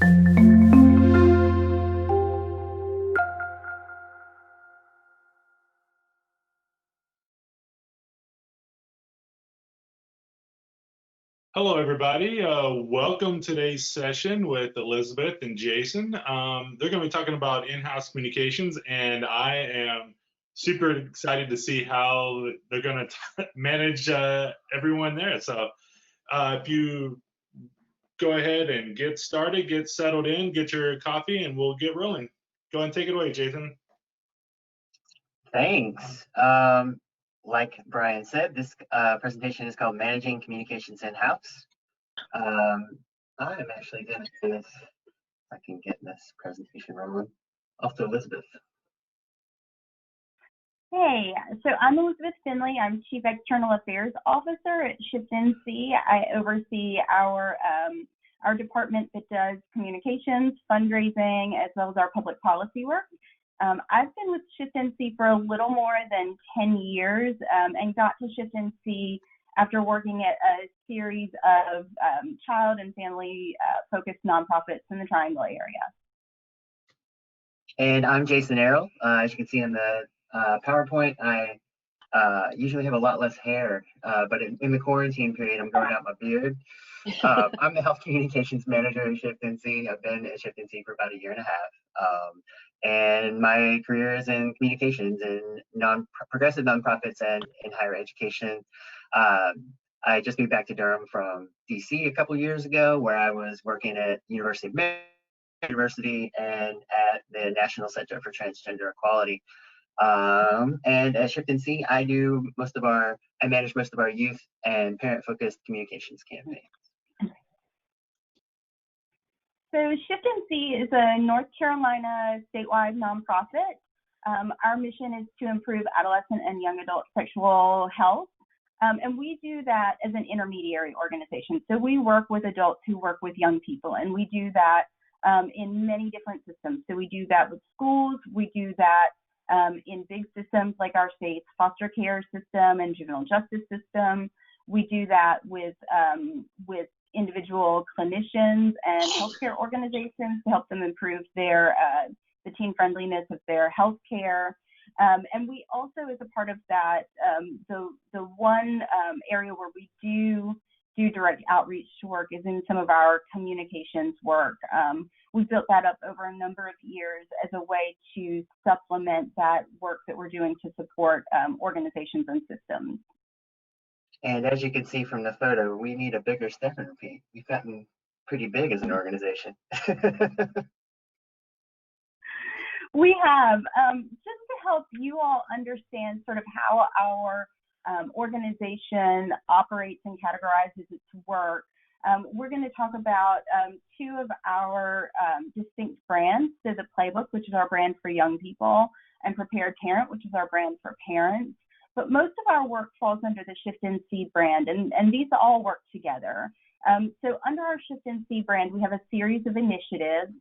Hello, everybody. Welcome to today's session with Elizabeth and Jason. They're going to be talking about in-house communications, and I am super excited to see how they're going to manage everyone there. So if you go ahead and get started, get settled in, get your coffee, and we'll get rolling. Go ahead and take it away, Jason. Thanks. Like Brian said, this presentation is called Managing Communications In-House. I'm actually going to do this, if I can get this presentation rolling. Off to Elizabeth. Hey, so I'm Elizabeth Finley. I'm Chief External Affairs Officer at ShiftNC. I oversee our department that does communications, fundraising, as well as our public policy work. I've been with ShiftNC for a little more than 10 years and got to ShiftNC after working at a series of child and family focused nonprofits in the Triangle area. And I'm Jason Errol. As you can see in the PowerPoint, I usually have a lot less hair, but in the quarantine period, I'm growing out my beard. I'm the Health Communications Manager at ShiftNC. I've been at ShiftNC for about a year and a half. And my career is in communications in progressive nonprofits and in higher education. I just moved back to Durham from DC a couple years ago, where I was working at University of Maryland University and at the National Center for Transgender Equality. And at ShiftNC, I manage most of our youth and parent-focused communications campaigns. So ShiftNC is a North Carolina statewide nonprofit. Our mission is to improve adolescent and young adult sexual health. And we do that as an intermediary organization. So we work with adults who work with young people, and we do that in many different systems. So we do that with schools, we do that in big systems like our state's foster care system and juvenile justice system. We do that with individual clinicians and healthcare organizations to help them improve their the teen friendliness of their healthcare. And we also, as a part of that, the one area where we do direct outreach work is in some of our communications work. We built that up over a number of years as a way to supplement that work that we're doing to support organizations and systems. And as you can see from the photo, we need a bigger step and repeat. We've gotten pretty big as an organization. We have. Just to help you all understand sort of how our organization operates and categorizes its work, we're going to talk about two of our distinct brands. So the Playbook, which is our brand for young people, and Prepared Parent, which is our brand for parents. But most of our work falls under the ShiftNC brand, and these all work together. So under our ShiftNC brand, we have a series of initiatives.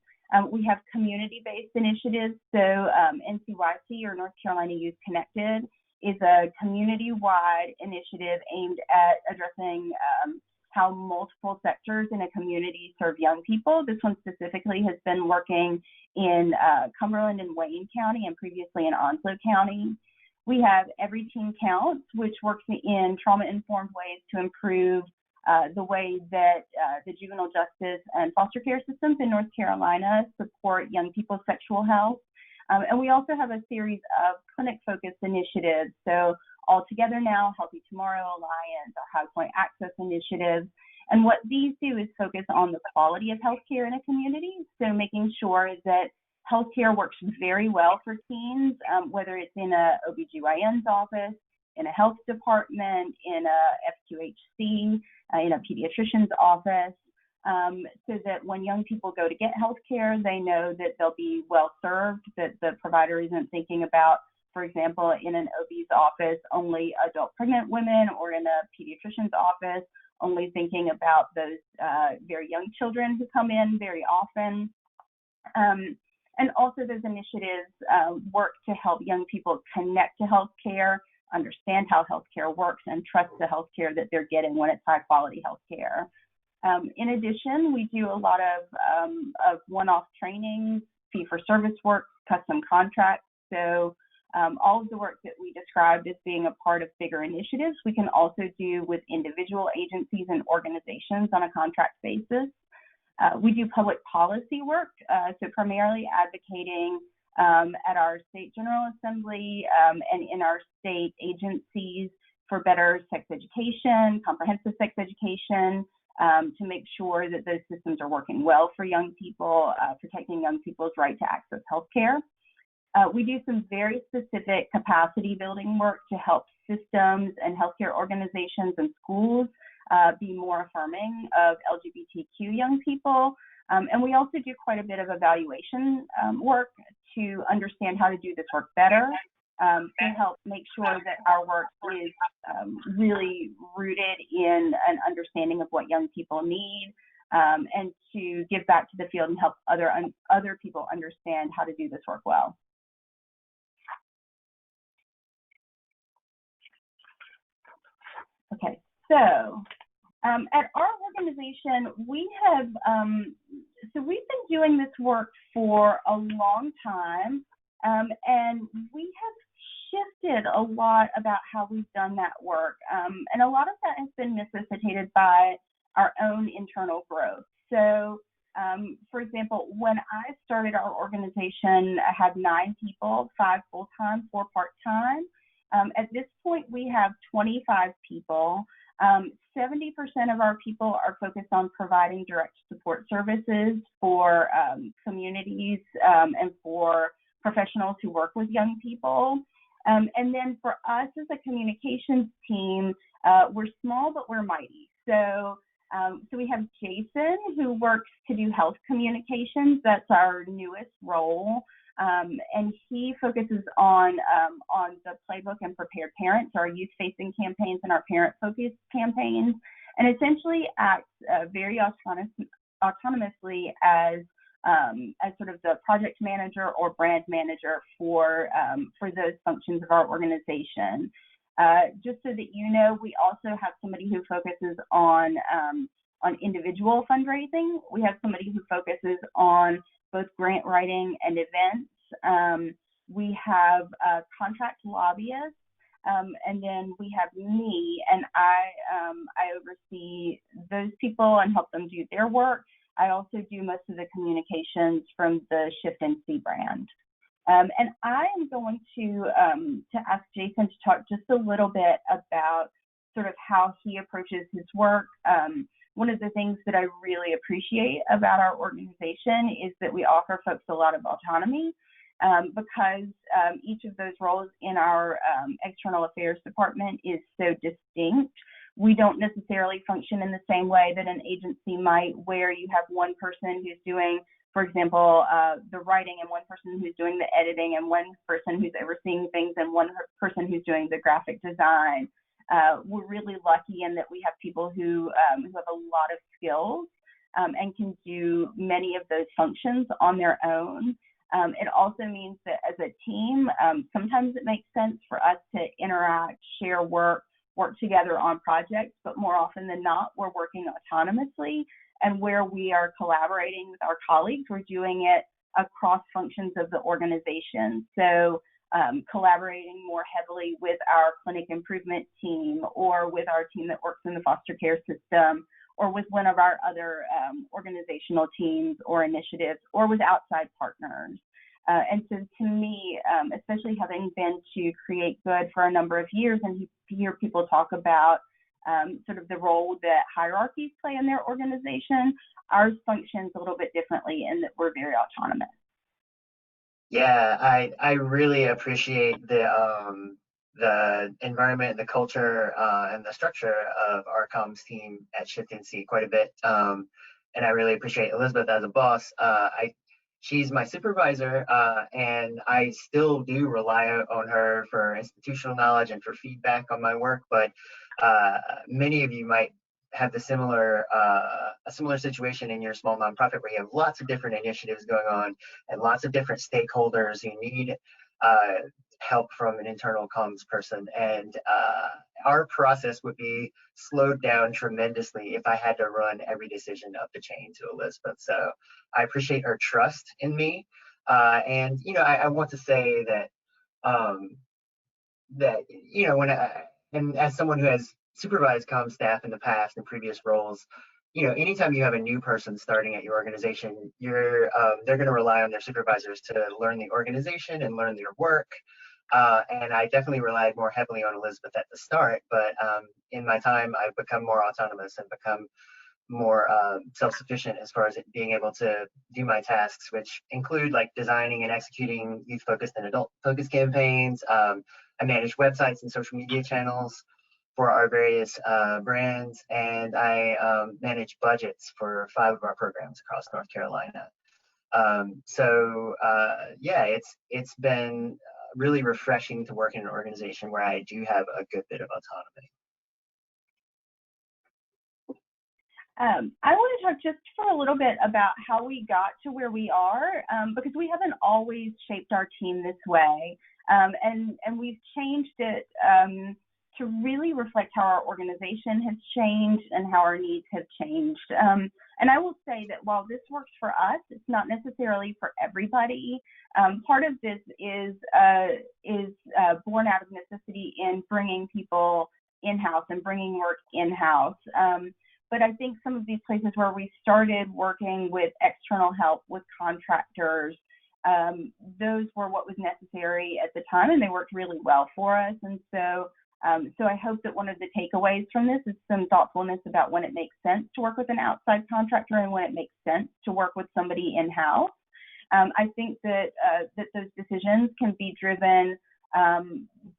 We have community-based initiatives. So NCYC, or North Carolina Youth Connected, is a community-wide initiative aimed at addressing how multiple sectors in a community serve young people. This one specifically has been working in Cumberland and Wayne County and previously in Onslow County. We have Every Teen Counts, which works in trauma-informed ways to improve the way that the juvenile justice and foster care systems in North Carolina support young people's sexual health. And we also have a series of clinic-focused initiatives. So All Together Now, Healthy Tomorrow Alliance, our High Point Access initiatives. And what these do is focus on the quality of healthcare in a community. So making sure that healthcare works very well for teens, whether it's in a OBGYN's office, in a health department, in a FQHC, in a pediatrician's office, so that when young people go to get healthcare, they know that they'll be well served, that the provider isn't thinking about, for example, in an OB's office, only adult pregnant women, or in a pediatrician's office, only thinking about those very young children who come in very often. And also those initiatives work to help young people connect to healthcare, understand how healthcare works, and trust the healthcare that they're getting when it's high quality healthcare. In addition, we do a lot of one-off trainings, fee-for-service work, custom contracts. So all of the work that we described as being a part of bigger initiatives, we can also do with individual agencies and organizations on a contract basis. We do public policy work, so primarily advocating at our state general assembly and in our state agencies for better sex education, comprehensive sex education, to make sure that those systems are working well for young people, protecting young people's right to access healthcare. We do some very specific capacity building work to help systems and healthcare organizations and schools be more affirming of LGBTQ young people. And we also do quite a bit of evaluation work to understand how to do this work better, to help make sure that our work is really rooted in an understanding of what young people need, and to give back to the field and help other people understand how to do this work well. Okay, so at our organization, we have we've been doing this work for a long time, and we have shifted a lot about how we've done that work, and a lot of that has been necessitated by our own internal growth. So, for example, when I started our organization, I had 9 people, 5 full-time, 4 part-time. At this point, we have 25 people. 70% of our people are focused on providing direct support services for communities and for professionals who work with young people. And then for us as a communications team, we're small, but we're mighty. So we have Jason, who works to do health communications. That's our newest role. And he focuses on the Playbook and Prepared Parents, our youth-facing campaigns and our parent-focused campaigns, and essentially acts very autonomously as sort of the project manager or brand manager for those functions of our organization. Just so that you know, we also have somebody who focuses on individual fundraising. We have somebody who focuses on both grant writing and events. We have contract lobbyists, and then we have me, and I oversee those people and help them do their work. I also do most of the communications from the Shift NC brand. And I am going to ask Jason to talk just a little bit about sort of how he approaches his work. One of the things that I really appreciate about our organization is that we offer folks a lot of autonomy, because each of those roles in our external affairs department is so distinct. We don't necessarily function in the same way that an agency might, where you have one person who's doing, for example, the writing, and one person who's doing the editing, and one person who's overseeing things, and one person who's doing the graphic design. We're really lucky in that we have people who have a lot of skills and can do many of those functions on their own. It also means that as a team, sometimes it makes sense for us to interact, share work together on projects, but more often than not, we're working autonomously, and where we are collaborating with our colleagues, we're doing it across functions of the organization. So collaborating more heavily with our clinic improvement team, or with our team that works in the foster care system, or with one of our other organizational teams or initiatives, or with outside partners. And so to me, especially having been to Create Good for a number of years, and hear people talk about sort of the role that hierarchies play in their organization, ours functions a little bit differently in that we're very autonomous. Yeah, I really appreciate the environment, the culture, and the structure of our comms team at Shift NC quite a bit. And I really appreciate Elizabeth as a boss. She's my supervisor, and I still do rely on her for institutional knowledge and for feedback on my work. But many of you might have a similar situation in your small nonprofit, where you have lots of different initiatives going on and lots of different stakeholders who need help from an internal comms person. And our process would be slowed down tremendously if I had to run every decision up the chain to Elizabeth. So I appreciate her trust in me. And, I want to say that, and as someone who has supervised comm staff in the past in previous roles, anytime you have a new person starting at your organization, they're going to rely on their supervisors to learn the organization and learn their work. And I definitely relied more heavily on Elizabeth at the start, but in my time, I've become more autonomous and become more self-sufficient as far as being able to do my tasks, which include like designing and executing youth-focused and adult-focused campaigns. I manage websites and social media channels for our various brands, and I manage budgets for 5 of our programs across North Carolina. Yeah, it's been really refreshing to work in an organization where I do have a good bit of autonomy. I want to talk just for a little bit about how we got to where we are, because we haven't always shaped our team this way, and we've changed it to really reflect how our organization has changed and how our needs have changed. And I will say that while this works for us, it's not necessarily for everybody. Part of this is born out of necessity in bringing people in-house and bringing work in-house. But I think some of these places where we started working with external help, with contractors, those were what was necessary at the time, and they worked really well for us. And so I hope that one of the takeaways from this is some thoughtfulness about when it makes sense to work with an outside contractor and when it makes sense to work with somebody in-house. I think that those decisions can be driven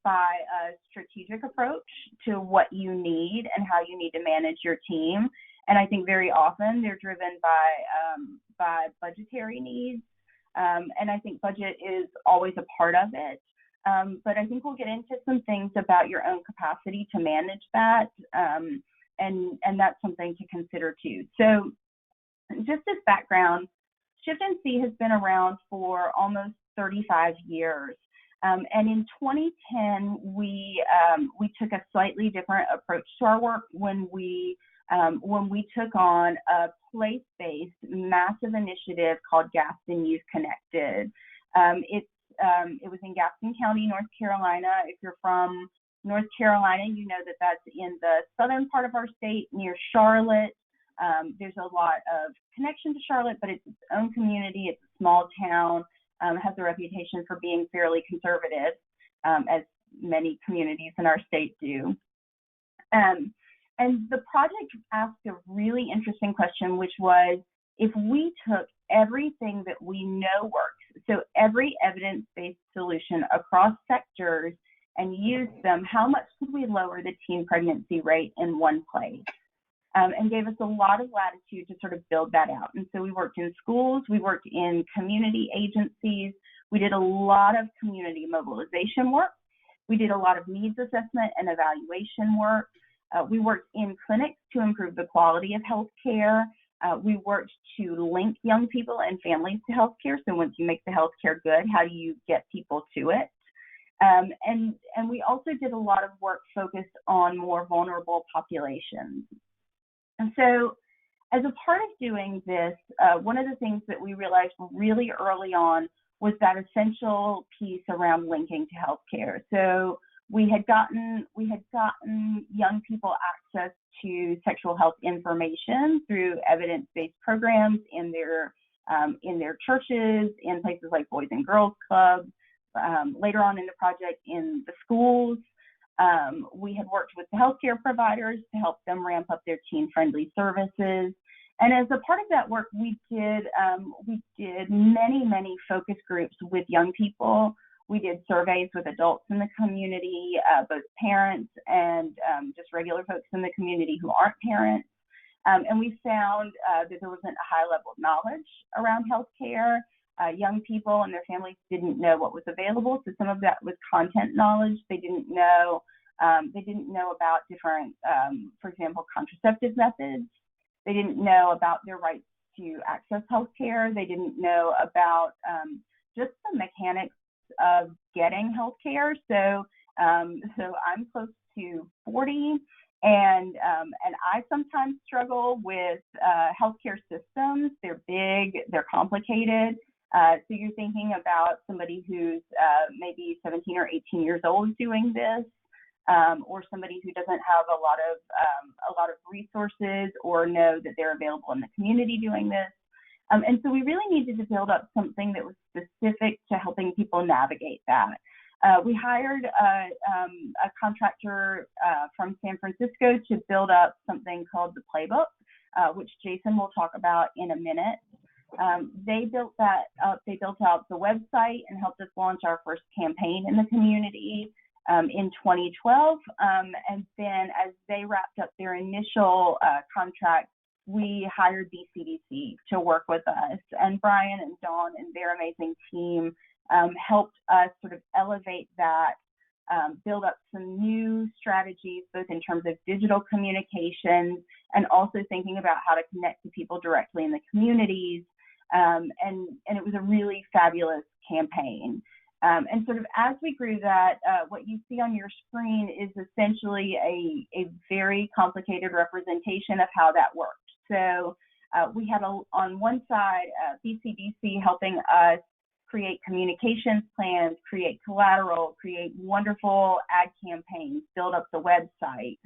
by a strategic approach to what you need and how you need to manage your team. And I think very often they're driven by budgetary needs. And I think budget is always a part of it. But I think we'll get into some things about your own capacity to manage that. And that's something to consider too. So just as background, Shift&C has been around for almost 35 years. And in 2010, we took a slightly different approach to our work when we took on a place-based massive initiative called Gaston Youth Connected. It was in Gaston County, North Carolina. If you're from North Carolina, you know that that's in the southern part of our state near Charlotte. There's a lot of connection to Charlotte, but it's its own community. It's a small town. Has a reputation for being fairly conservative, as many communities in our state do. And the project asked a really interesting question, which was, if we took everything that we know works, so every evidence-based solution across sectors, and used them, how much could we lower the teen pregnancy rate in one place? And gave us a lot of latitude to sort of build that out. And so we worked in schools, we worked in community agencies, we did a lot of community mobilization work, we did a lot of needs assessment and evaluation work, we worked in clinics to improve the quality of healthcare, we worked to link young people and families to healthcare. So once you make the healthcare good, how do you get people to it? And we also did a lot of work focused on more vulnerable populations. And so as a part of doing this, one of the things that we realized really early on was that essential piece around linking to healthcare. So we had gotten young people access to sexual health information through evidence-based programs in their churches, in places like Boys and Girls Clubs, later on in the project in the schools. We had worked with the healthcare providers to help them ramp up their teen-friendly services. And as a part of that work, we did many focus groups with young people. We did surveys with adults in the community, both parents and just regular folks in the community who aren't parents. And we found that there wasn't a high level of knowledge around healthcare. Young people and their families didn't know what was available. So some of that was content knowledge. They didn't know about different, for example, contraceptive methods. They didn't know about their rights to access healthcare. They didn't know about just the mechanics of getting healthcare. So I'm close to 40. And I sometimes struggle with healthcare systems. They're big, they're complicated. So you're thinking about somebody who's maybe 17 or 18 years old doing this, or somebody who doesn't have a lot of resources or know that they're available in the community doing this. And so we really needed to build up something that was specific to helping people navigate that. We hired a contractor from San Francisco to build up something called the Playbook, which Jason will talk about in a minute. They built that up. They built out the website and helped us launch our first campaign in the community in 2012. And then as they wrapped up their initial contract, we hired BCDC to work with us. And Brian and Dawn and their amazing team helped us sort of elevate that, build up some new strategies, both in terms of digital communications and also thinking about how to connect to people directly in the communities. And it was a really fabulous campaign. And sort of as we grew that, what you see on your screen is essentially a very complicated representation of how that worked. So we had on one side, BCDC helping us create communications plans, create collateral, create wonderful ad campaigns, build up the website.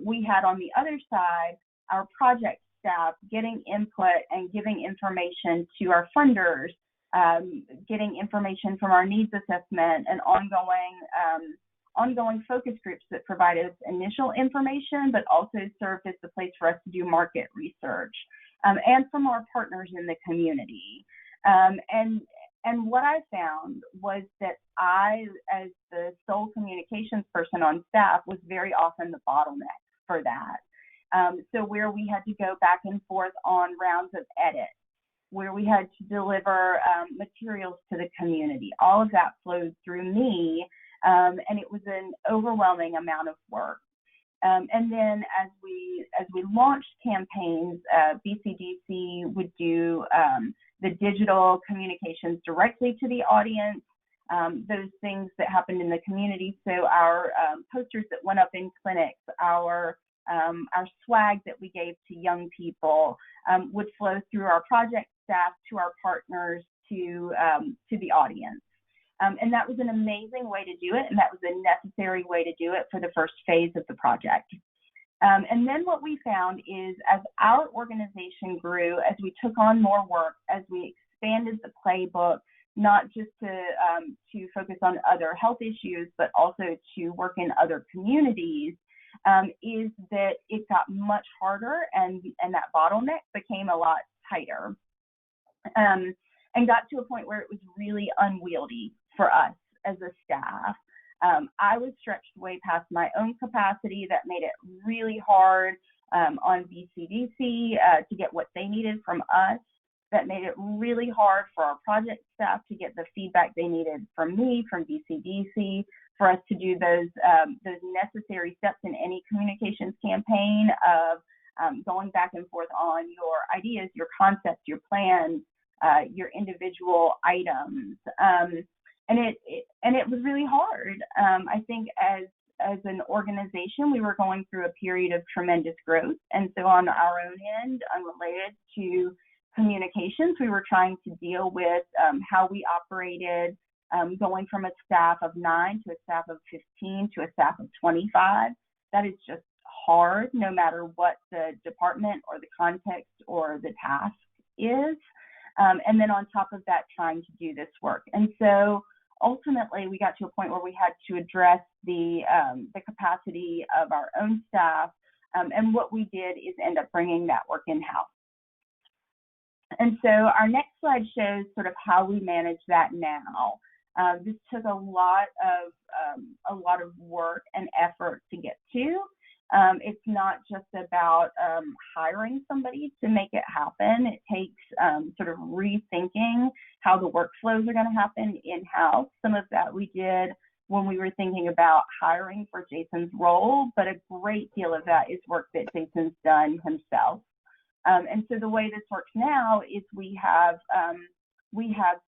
We had on the other side, our project staff getting input and giving information to our funders, getting information from our needs assessment and ongoing focus groups that provide us initial information, but also served as the place for us to do market research, and from our partners in the community. And what I found was that I, as the sole communications person on staff, was very often the bottleneck for that. So where we had to go back and forth on rounds of edit, where we had to deliver materials to the community, all of that flowed through me, and it was an overwhelming amount of work. And then as we launched campaigns, BCDC would do the digital communications directly to the audience, those things that happened in the community. So our posters that went up in clinics, our swag that we gave to young people would flow through our project staff to our partners to the audience. And that was an amazing way to do it, and that was a necessary way to do it for the first phase of the project. And then what we found is as our organization grew, as we took on more work, as we expanded the playbook, not just to focus on other health issues, but also to work in other communities, is that it got much harder and that bottleneck became a lot tighter. And got to a point where it was really unwieldy for us as a staff. I was stretched way past my own capacity. That made it really hard on BCDC to get what they needed from us. That made it really hard for our project staff to get the feedback they needed from me, from BCDC, for us to do those necessary steps in any communications campaign of going back and forth on your ideas, your concepts, your plans, your individual items. And it was really hard. I think as an organization, we were going through a period of tremendous growth. And so on our own end, unrelated to communications, we were trying to deal with how we operated, going from a staff of 9 to a staff of 15 to a staff of 25. That is just hard, no matter what the department or the context or the task is. And then on top of that, trying to do this work. And so ultimately, we got to a point where we had to address the capacity of our own staff. And what we did is end up bringing that work in-house. And so our next slide shows sort of how we manage that now. This took a lot of work and effort to get to. It's not just about hiring somebody to make it happen. It takes sort of rethinking how the workflows are going to happen in-house. Some of that we did when we were thinking about hiring for Jason's role, but a great deal of that is work that Jason's done himself. And so the way this works now is we have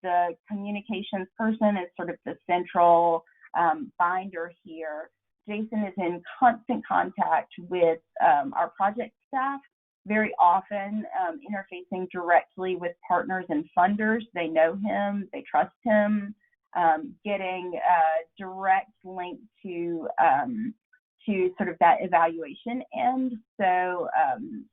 the communications person as sort of the central binder here Jason is in constant contact with our project staff, very often interfacing directly with partners and funders. They know him, they trust him, getting a direct link to sort of that evaluation end. So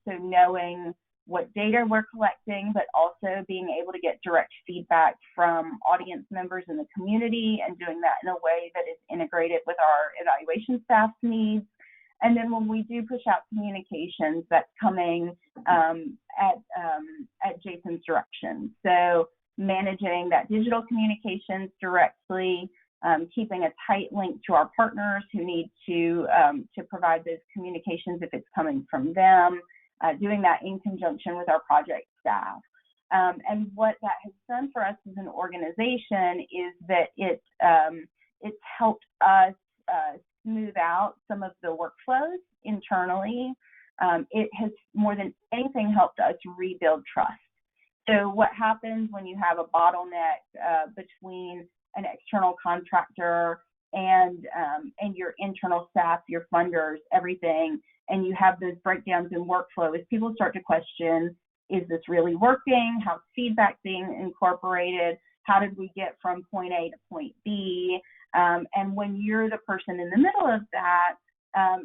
knowing what data we're collecting, but also being able to get direct feedback from audience members in the community and doing that in a way that is integrated with our evaluation staff's needs. And then when we do push out communications, that's coming at Jason's direction. So managing that digital communications directly, keeping a tight link to our partners who need to provide those communications if it's coming from them, doing that in conjunction with our project staff. And what that has done for us as an organization is that it's helped us smooth out some of the workflows internally. It has more than anything helped us rebuild trust. So what happens when you have a bottleneck between an external contractor and your internal staff, your funders, everything, and you have those breakdowns in workflow, as people start to question, is this really working? How's feedback being incorporated? How did we get from point A to point B? And when you're the person in the middle of that,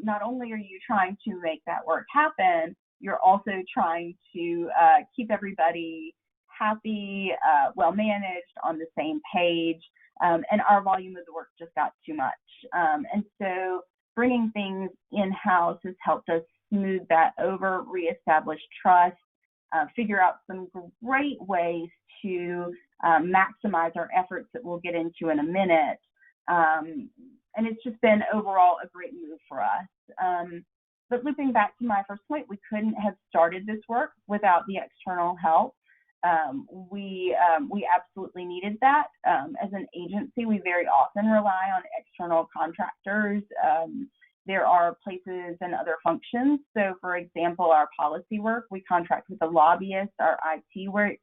not only are you trying to make that work happen, you're also trying to keep everybody happy, well managed, on the same page. And our volume of the work just got too much. And so bringing things in-house has helped us smooth that over, reestablish trust, figure out some great ways to maximize our efforts that we'll get into in a minute. And it's just been overall a great move for us. But looping back to my first point, we couldn't have started this work without the external help. We absolutely needed that. As an agency, we very often rely on external contractors. There are places and other functions. So for example, our policy work, we contract with a lobbyist. Our IT work,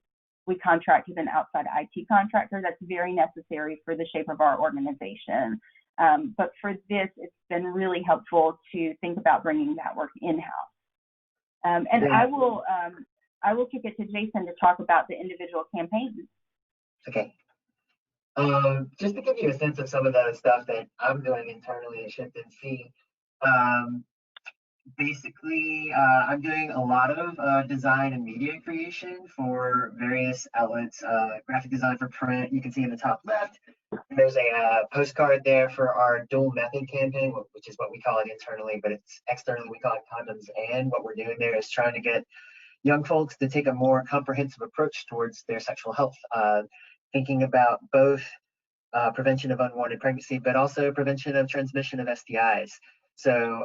we contract with an outside IT contractor. That's very necessary for the shape of our organization. But for this, it's been really helpful to think about bringing that work in-house. And I will kick it to Jason to talk about the individual campaigns. Okay. Just to give you a sense of some of the stuff that I'm doing internally at Shift NC, basically, I'm doing a lot of design and media creation for various outlets, graphic design for print. You can see in the top left, there's a postcard there for our dual method campaign, which is what we call it internally, but it's externally, we call it condoms. And what we're doing there is trying to get young folks to take a more comprehensive approach towards their sexual health, thinking about both prevention of unwanted pregnancy, but also prevention of transmission of STIs. So,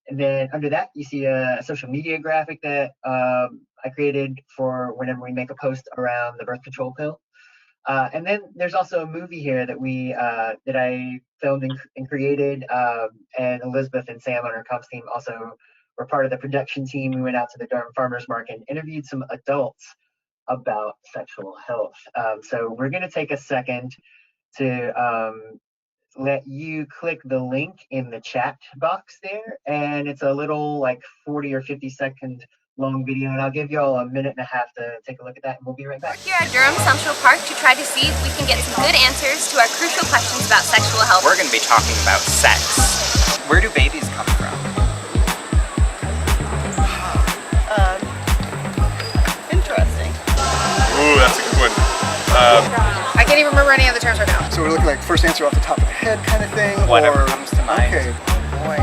and then under that, you see a social media graphic that I created for whenever we make a post around the birth control pill. And then there's also a movie here that that I filmed and created, and Elizabeth and Sam on our comms team also were part of the production team. We went out to the Durham Farmers Market and interviewed some adults about sexual health. So we're going to take a second to let you click the link in the chat box there, and it's a little like 40 or 50-second long video, and I'll give you all a minute and a half to take a look at that, and we'll be right back. We're here at Durham Central Park to try to see if we can get some good answers to our crucial questions about sexual health. We're going to be talking about sex. Where do babies come from? Interesting. Ooh, that's a good one. I can't even remember any other terms right now. So we're looking like first answer off the top of the head kind of thing? Whatever or... comes to mind. Okay. Oh boy.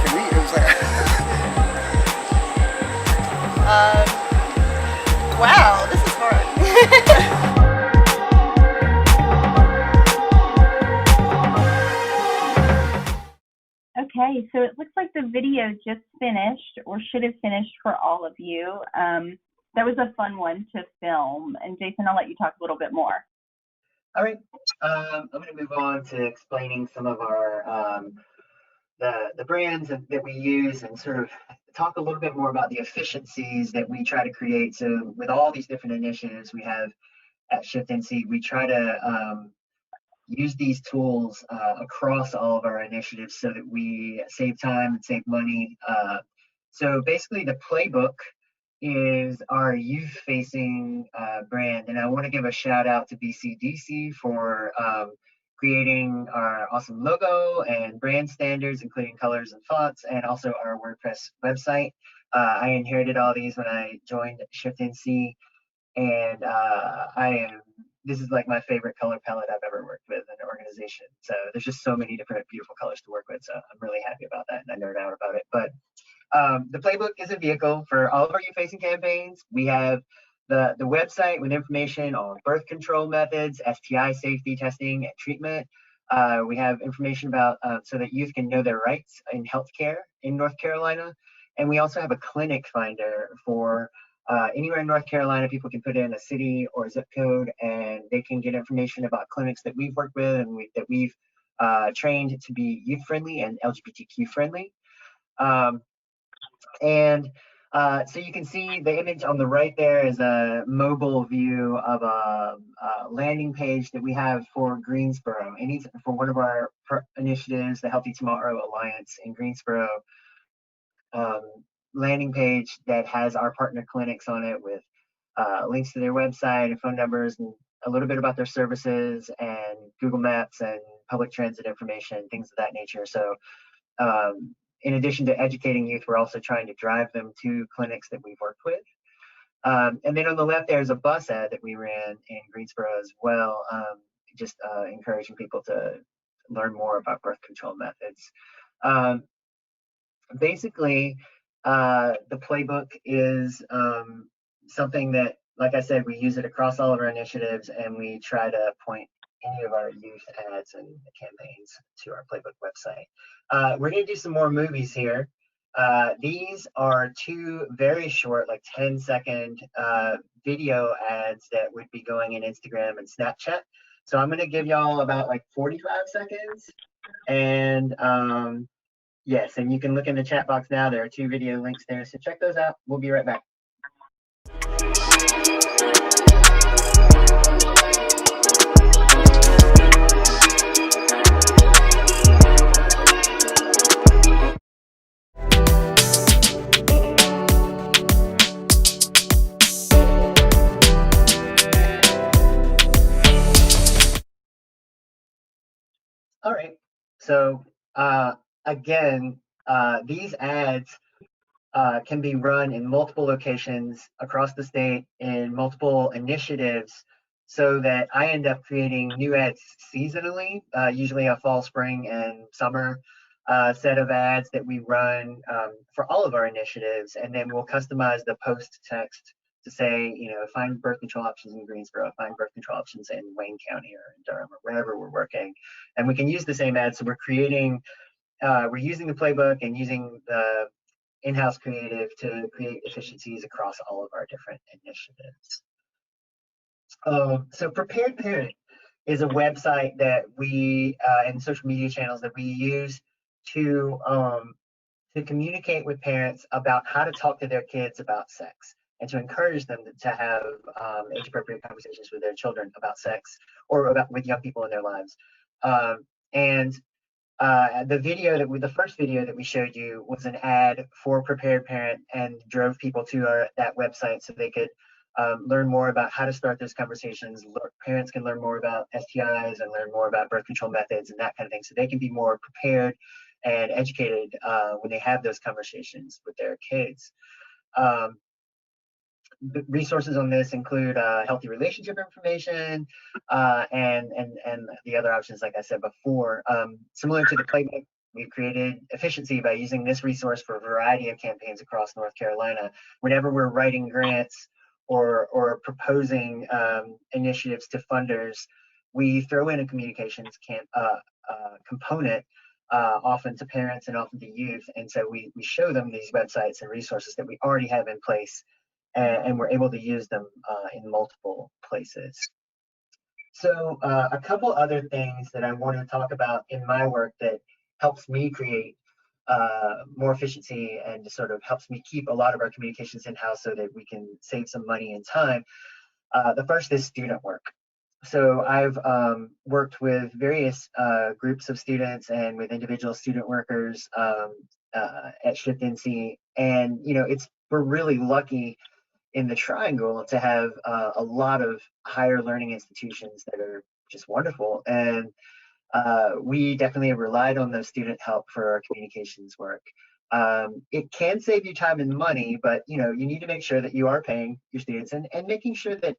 Can we? It was like... Wow, this is hard. Okay, so it looks like the video just finished, or should have finished for all of you. That was a fun one to film. And Jason, I'll let you talk a little bit more. All right, I'm going to move on to explaining some of our the brands that we use, and sort of talk a little bit more about the efficiencies that we try to create. So with all these different initiatives we have at Shift NC, we try to use these tools across all of our initiatives so that we save time and save money. So basically, the Playbook is our youth-facing brand, and I want to give a shout out to BCDC for creating our awesome logo and brand standards, including colors and fonts, and also our WordPress website. I inherited all these when I joined Shift NC, and this is like my favorite color palette I've ever worked with in an organization. So there's just so many different beautiful colors to work with. So I'm really happy about that, and I nerd out about it. But the Playbook is a vehicle for all of our youth-facing campaigns. We have the website with information on birth control methods, STI safety testing and treatment. We have information about so that youth can know their rights in healthcare in North Carolina. And we also have a clinic finder for anywhere in North Carolina. People can put in a city or a zip code, and they can get information about clinics that we've worked with and that we've trained to be youth-friendly and LGBTQ-friendly. So you can see the image on the right there is a mobile view of a landing page that we have for Greensboro. For one of our initiatives, the Healthy Tomorrow Alliance in Greensboro, landing page that has our partner clinics on it with links to their website and phone numbers and a little bit about their services and Google Maps and public transit information, things of that nature. So in addition to educating youth, we're also trying to drive them to clinics that we've worked with. And then on the left, there's a bus ad that we ran in Greensboro as well, just encouraging people to learn more about birth control methods. Basically, the Playbook is something that, like I said, we use it across all of our initiatives, and we try to point any of our youth ads and campaigns to our Playbook website. We're going to do some more movies here. These are two very short, like 10-second video ads that would be going in Instagram and Snapchat. So I'm going to give y'all about like 45 seconds. And yes, and you can look in the chat box now. There are two video links there. So check those out. We'll be right back. All right, so again, these ads can be run in multiple locations across the state in multiple initiatives, so that I end up creating new ads seasonally, usually a fall, spring, and summer set of ads that we run for all of our initiatives, and then we'll customize the post text to say, find birth control options in Greensboro, find birth control options in Wayne County or in Durham or wherever we're working. And we can use the same ads. So we're using the Playbook and using the in-house creative to create efficiencies across all of our different initiatives. So Prepared Parent is a website that we, and social media channels that we use to communicate with parents about how to talk to their kids about sex, and to encourage them to have age-appropriate conversations with their children about sex, or with young people in their lives. The first video that we showed you was an ad for Prepared Parent, and drove people to that website so they could learn more about how to start those conversations. Parents can learn more about STIs and learn more about birth control methods and that kind of thing, so they can be more prepared and educated when they have those conversations with their kids. The resources on this include healthy relationship information and the other options, like I said before. Similar to the Playbook, we've created efficiency by using this resource for a variety of campaigns across North Carolina. Whenever we're writing grants or proposing initiatives to funders, we throw in a communications component, often to parents and often to youth. And so we show them these websites and resources that we already have in place, and we're able to use them in multiple places. So a couple other things that I want to talk about in my work that helps me create more efficiency and sort of helps me keep a lot of our communications in-house so that we can save some money and time. The first is student work. So I've worked with various groups of students and with individual student workers at Shift NC, and we're really lucky in the Triangle to have a lot of higher learning institutions that are just wonderful, and we definitely have relied on those student help for our communications work. It can save you time and money, but you need to make sure that you are paying your students and making sure that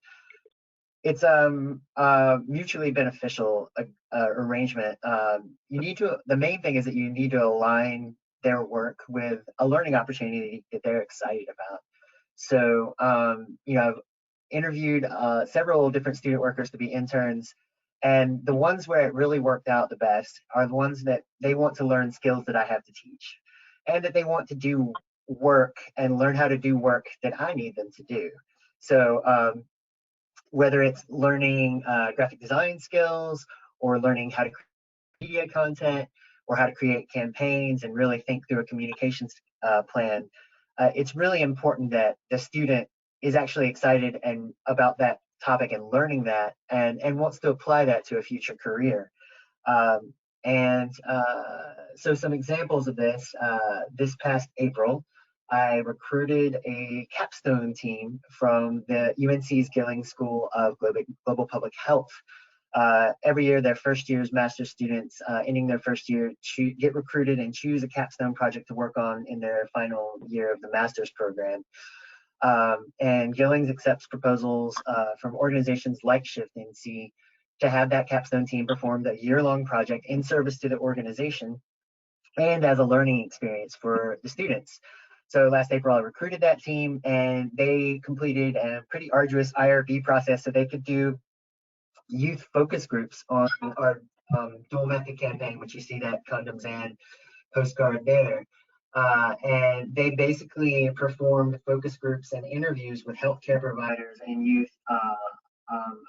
it's mutually beneficial arrangement. The main thing is that you need to align their work with a learning opportunity that they're excited about. So I've interviewed several different student workers to be interns, and the ones where it really worked out the best are the ones that they want to learn skills that I have to teach, and that they want to do work and learn how to do work that I need them to do. So whether it's learning graphic design skills or learning how to create media content or how to create campaigns and really think through a communications plan, it's really important that the student is actually excited and about that topic and learning that and wants to apply that to a future career. So some examples of this past April, I recruited a capstone team from the UNC's Gilling School of Global Public Health. Every year, their first year's master's students ending their first year get recruited and choose a capstone project to work on in their final year of the master's program. And Gillings accepts proposals from organizations like Shift NC to have that capstone team perform the year-long project in service to the organization and as a learning experience for the students. So last April, I recruited that team, and they completed a pretty arduous IRB process so they could do youth focus groups on our dual method campaign, which you see that condoms and postcard there. And they basically performed focus groups and interviews with healthcare providers and youth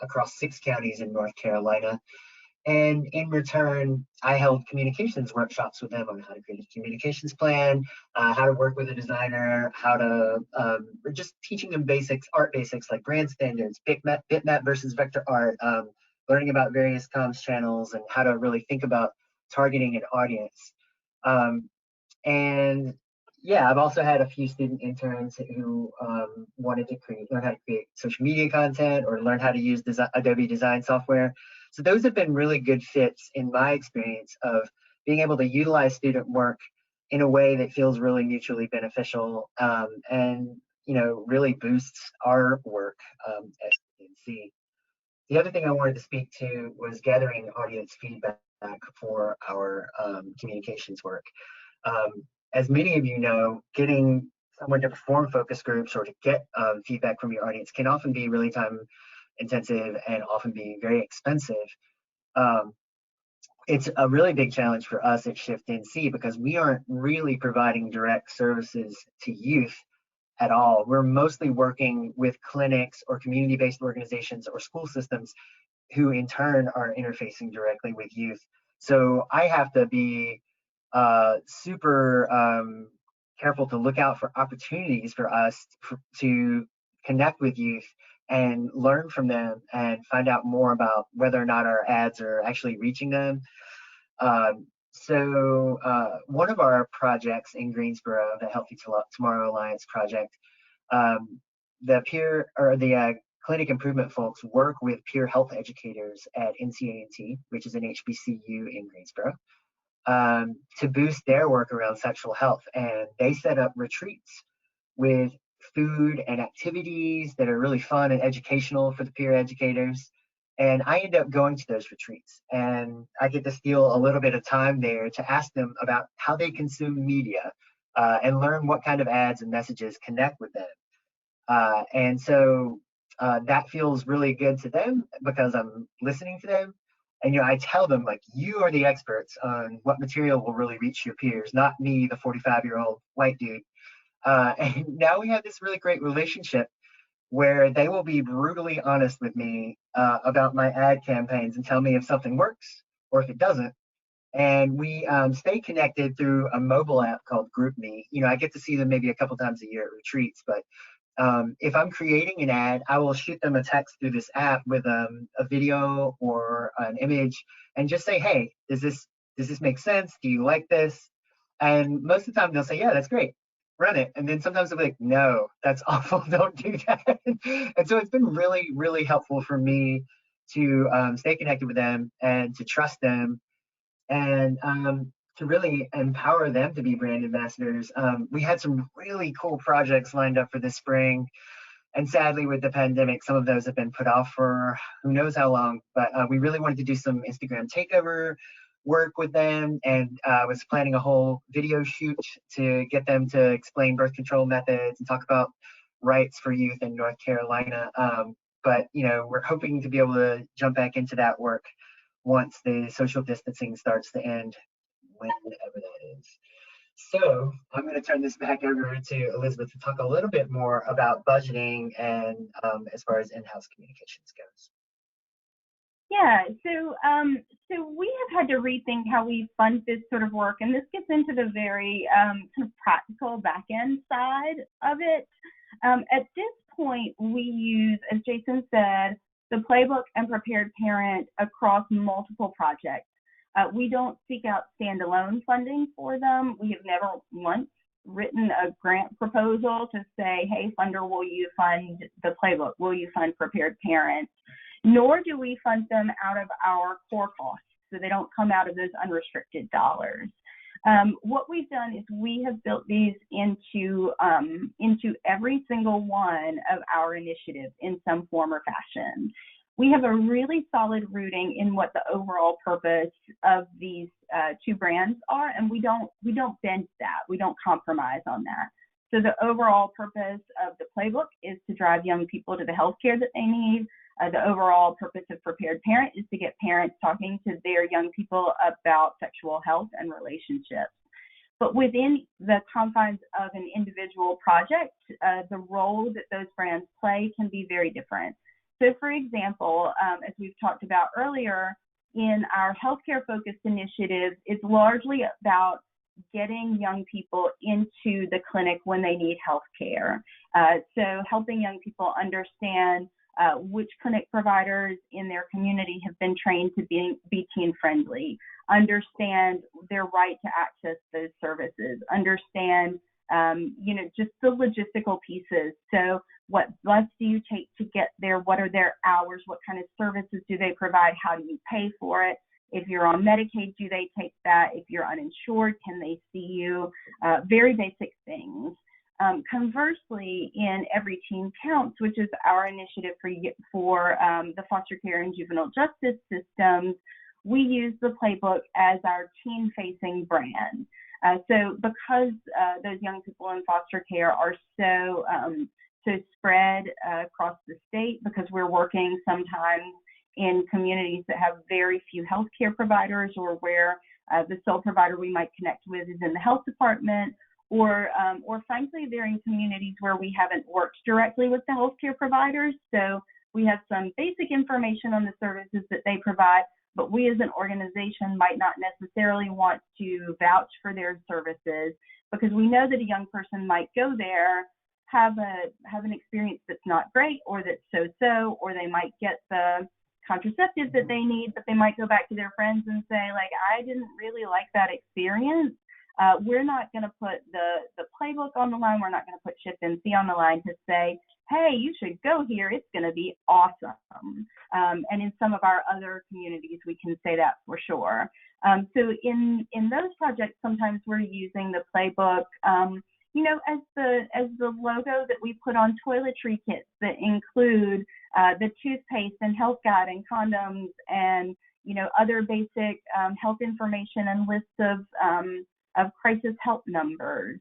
across 6 counties in North Carolina. And in return, I held communications workshops with them on how to create a communications plan, how to work with a designer, how to just teaching them art basics like brand standards, bitmap versus vector art, learning about various comms channels and how to really think about targeting an audience. And yeah, I've also had a few student interns who wanted to learn how to create social media content or learn how to use Adobe design software. So those have been really good fits in my experience of being able to utilize student work in a way that feels really mutually beneficial and really boosts our work at UNC. The other thing I wanted to speak to was gathering audience feedback for our communications work. As many of you know, getting someone to perform focus groups or to get feedback from your audience can often be really time intensive and often be very expensive. It's a really big challenge for us at Shift NC because we aren't really providing direct services to youth at all. We're mostly working with clinics or community-based organizations or school systems who in turn are interfacing directly with youth. So I have to be super careful to look out for opportunities for us to connect with youth and learn from them and find out more about whether or not our ads are actually reaching them. So one of our projects in Greensboro, the Healthy Tomorrow Alliance project, the clinic improvement folks work with peer health educators at NCANT, which is an HBCU in Greensboro, to boost their work around sexual health. And they set up retreats with food and activities that are really fun and educational for the peer educators. And I end up going to those retreats, and I get to steal a little bit of time there to ask them about how they consume media and learn what kind of ads and messages connect with them. And so that feels really good to them because I'm listening to them. And I tell them, like, you are the experts on what material will really reach your peers, not me, the 45-year-old white dude. And now we have this really great relationship where they will be brutally honest with me about my ad campaigns and tell me if something works or if it doesn't. And we stay connected through a mobile app called GroupMe. I get to see them maybe a couple times a year at retreats, but If I'm creating an ad, I will shoot them a text through this app with a video or an image and just say, hey, does this make sense? Do you like this? And most of the time they'll say, yeah, that's great. Run it. And then sometimes they'll be like, no, that's awful. Don't do that. And so it's been really, really helpful for me to stay connected with them and to trust them and to really empower them to be brand ambassadors. We had some really cool projects lined up for this spring. And sadly, with the pandemic, some of those have been put off for who knows how long. But we really wanted to do some Instagram takeover work with them, and was planning a whole video shoot to get them to explain birth control methods and talk about rights for youth in North Carolina. But we're hoping to be able to jump back into that work once the social distancing starts to end, whenever that is. So I'm going to turn this back over to Elizabeth to talk a little bit more about budgeting and as far as in-house communications goes. Yeah, so we have had to rethink how we fund this sort of work, and this gets into the very kind of practical back-end side of it. At this point, we use, as Jason said, the Playbook and Prepared Parent across multiple projects. We don't seek out standalone funding for them. We have never once written a grant proposal to say, hey, funder, will you fund the Playbook? Will you fund Prepared Parent? Nor do we fund them out of our core costs, so they don't come out of those unrestricted dollars. What we've done is we have built these into every single one of our initiatives in some form or fashion. We have a really solid rooting in what the overall purpose of these two brands are, and we don't bend that. We don't compromise on that. So the overall purpose of the Playbook is to drive young people to the healthcare that they need. The overall purpose of Prepared Parent is to get parents talking to their young people about sexual health and relationships. But within the confines of an individual project, the role that those brands play can be very different. So for example, as we've talked about earlier, in our healthcare-focused initiatives, it's largely about getting young people into the clinic when they need healthcare. So helping young people understand which clinic providers in their community have been trained to be teen-friendly, understand their right to access those services, understand, just the logistical pieces. So what bus do you take to get there? What are their hours? What kind of services do they provide? How do you pay for it? If you're on Medicaid, do they take that? If you're uninsured, can they see you? Very basic things. Conversely, in Every Teen Counts, which is our initiative for the foster care and juvenile justice systems, we use the Playbook as our teen-facing brand. So because those young people in foster care are so spread across the state, because we're working sometimes in communities that have very few healthcare providers, or where the sole provider we might connect with is in the health department, or frankly, they're in communities where we haven't worked directly with the healthcare providers. So we have some basic information on the services that they provide, but we as an organization might not necessarily want to vouch for their services, because we know that a young person might go there, have an experience that's not great, or that's so-so, or they might get the contraceptive that they need, but they might go back to their friends and say, like, I didn't really like that experience. We're not going to put the Playbook on the line. We're not going to put Shift NC on the line to say, hey, you should go here. It's going to be awesome. And in some of our other communities, we can say that for sure. So in those projects, sometimes we're using the Playbook, as the logo that we put on toiletry kits that include the toothpaste and health guide and condoms and, other basic health information and lists of crisis help numbers,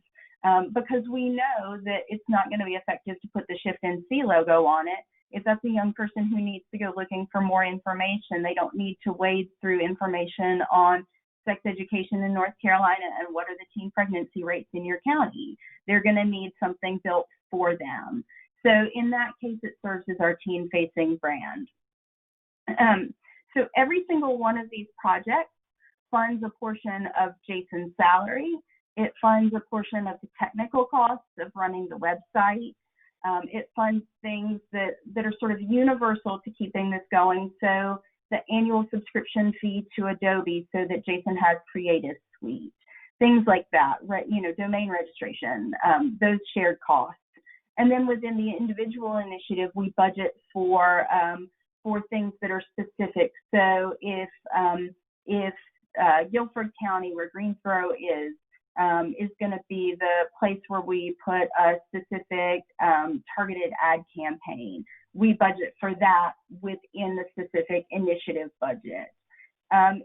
because we know that it's not going to be effective to put the Shift NC logo on it. If that's a young person who needs to go looking for more information, they don't need to wade through information on sex education in North Carolina and what are the teen pregnancy rates in your county. They're going to need something built for them. So in that case, it serves as our teen-facing brand. So every single one of these projects funds a portion of Jason's salary. It funds a portion of the technical costs of running the website. It funds things that are sort of universal to keeping this going. So the annual subscription fee to Adobe so that Jason has Creative Suite, things like that, right? Domain registration, those shared costs. And then within the individual initiative, we budget for things that are specific. So if Guilford County, where Greensboro is going to be the place where we put a specific targeted ad campaign, we budget for that within the specific initiative budget. And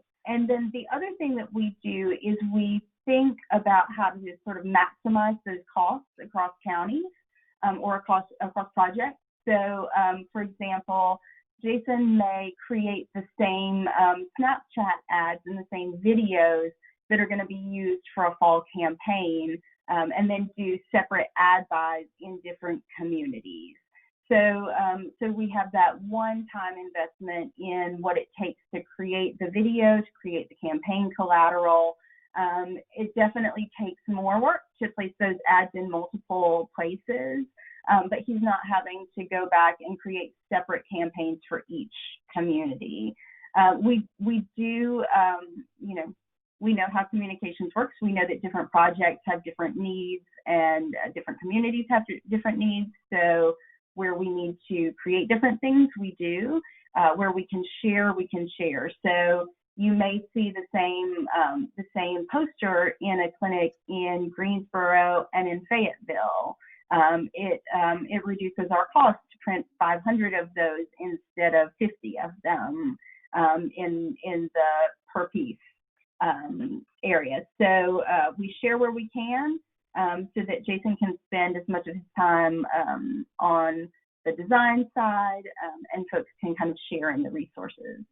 then the other thing that we do is we think about how to sort of maximize those costs across counties or across projects. So, for example, Jason may create the same Snapchat ads and the same videos that are going to be used for a fall campaign, and then do separate ad buys in different communities. So we have that one-time investment in what it takes to create the video, to create the campaign collateral. It definitely takes more work to place those ads in multiple places, but he's not having to go back and create separate campaigns for each community. We do, we know how communications works. We know that different projects have different needs and different communities have different needs. So where we need to create different things, we do. Where we can share, we can share. So you may see the same poster in a clinic in Greensboro and in Fayetteville. It reduces our cost to print 500 of those instead of 50 of them in the per piece area. So we share where we can so that Jason can spend as much of his time on the design side, and folks can kind of share in the resources.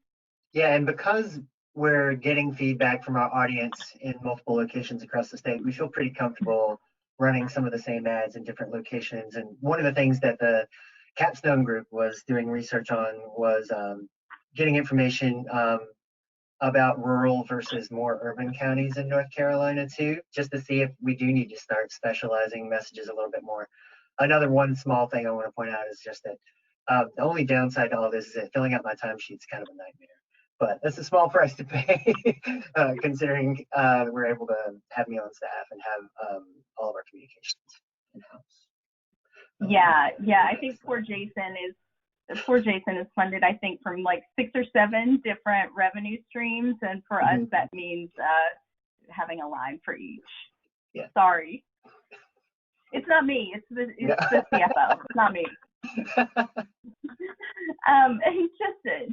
Yeah, and because we're getting feedback from our audience in multiple locations across the state, we feel pretty comfortable running some of the same ads in different locations. And one of the things that the Capstone group was doing research on was getting information about rural versus more urban counties in North Carolina too, just to see if we do need to start specializing messages a little bit more. Another one small thing I want to point out is just that the only downside to all this is that filling out my timesheet is kind of a nightmare. But that's a small price to pay, considering we're able to have me on staff and have all of our communications in-house. Yeah. I think poor Jason is funded, I think, from like 6 or 7 different revenue streams, and for us that means having a line for each. Yeah. Sorry, it's not me. It's the CFO. It's not me.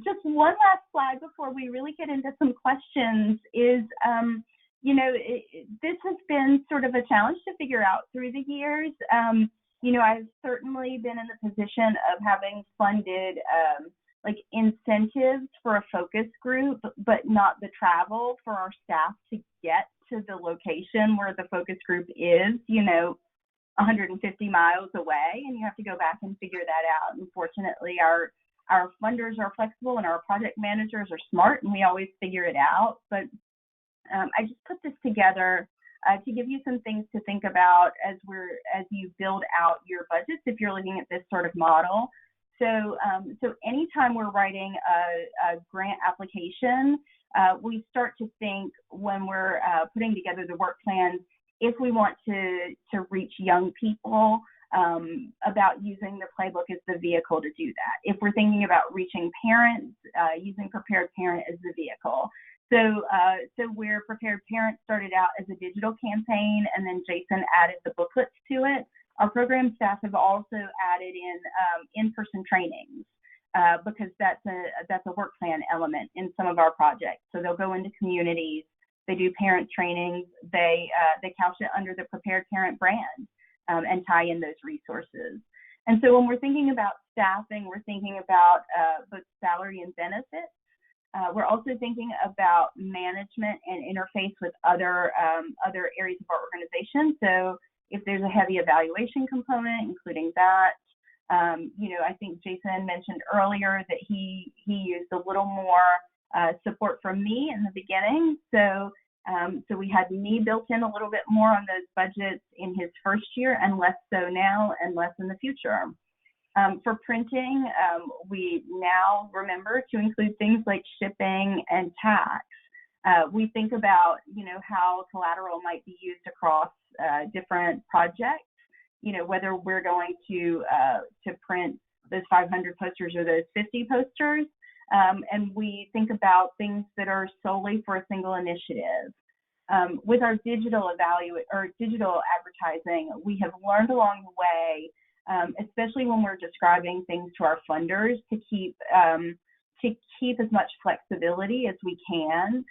Just one last slide before we really get into some questions is, this has been sort of a challenge to figure out through the years. I've certainly been in the position of having funded like incentives for a focus group, but not the travel for our staff to get to the location where the focus group is, 150 miles away, and you have to go back and figure that out. And fortunately, our funders are flexible and our project managers are smart, and we always figure it out. But I just put this together to give you some things to think about as you build out your budgets if you're looking at this sort of model. So anytime we're writing a grant application, we start to think when we're putting together the work plans, if we want to reach young people, about using the Playbook as the vehicle to do that. If we're thinking about reaching parents, using Prepared Parent as the vehicle. So where Prepared Parent started out as a digital campaign, and then Jason added the booklets to it, our program staff have also added in-person trainings because that's a work plan element in some of our projects. So they'll go into communities, they do parent trainings, they couch it under the Prepared Parent brand and tie in those resources. And so when we're thinking about staffing, we're thinking about both salary and benefits. We're also thinking about management and interface with other areas of our organization. So if there's a heavy evaluation component, including that. I think Jason mentioned earlier that he used a little more support from me in the beginning. So So we had me built in a little bit more on those budgets in his first year and less so now and less in the future. For printing, we now remember to include things like shipping and tax. We think about, how collateral might be used across different projects, whether we're going to print those 500 posters or those 50 posters. And we think about things that are solely for a single initiative. With our digital advertising, we have learned along the way, especially when we're describing things to our funders, to keep as much flexibility as we can.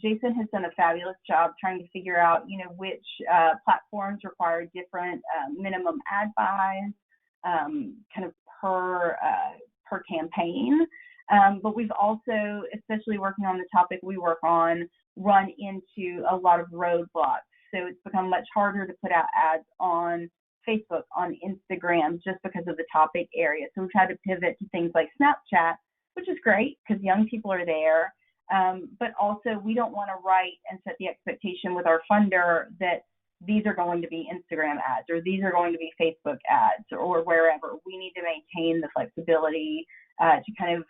Jason has done a fabulous job trying to figure out, which platforms require different minimum ad buys, kind of per campaign. But we've also, especially working on the topic we work on, run into a lot of roadblocks. So it's become much harder to put out ads on Facebook, on Instagram, just because of the topic area. So we've had to pivot to things like Snapchat, which is great because young people are there. But also we don't want to write and set the expectation with our funder that these are going to be Instagram ads or these are going to be Facebook ads or wherever. We need to maintain the flexibility to kind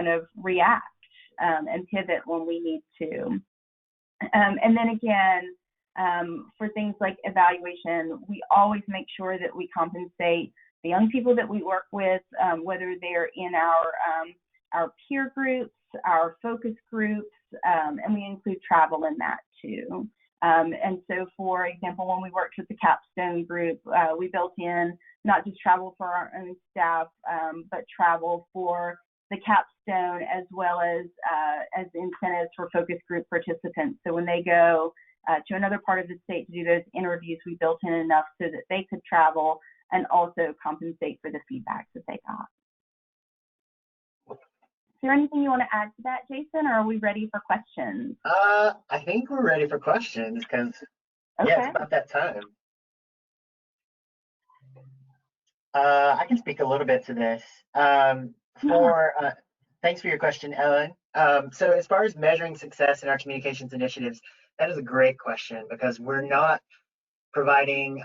of react and pivot when we need to. And then again, for things like evaluation, we always make sure that we compensate the young people that we work with, whether they're in our peer groups, our focus groups, and we include travel in that too. And so, for example, when we worked with the Capstone group, we built in not just travel for our own staff, but travel for the Capstone, as well as incentives for focus group participants. So when they go to another part of the state to do those interviews, we built in enough so that they could travel and also compensate for the feedback that they got. Is there anything you want to add to that, Jason, or are we ready for questions? I think we're ready for questions because it's about that time. I can speak a little bit to this. Thanks for your question, Ellen. So as far as measuring success in our communications initiatives, that is a great question because we're not providing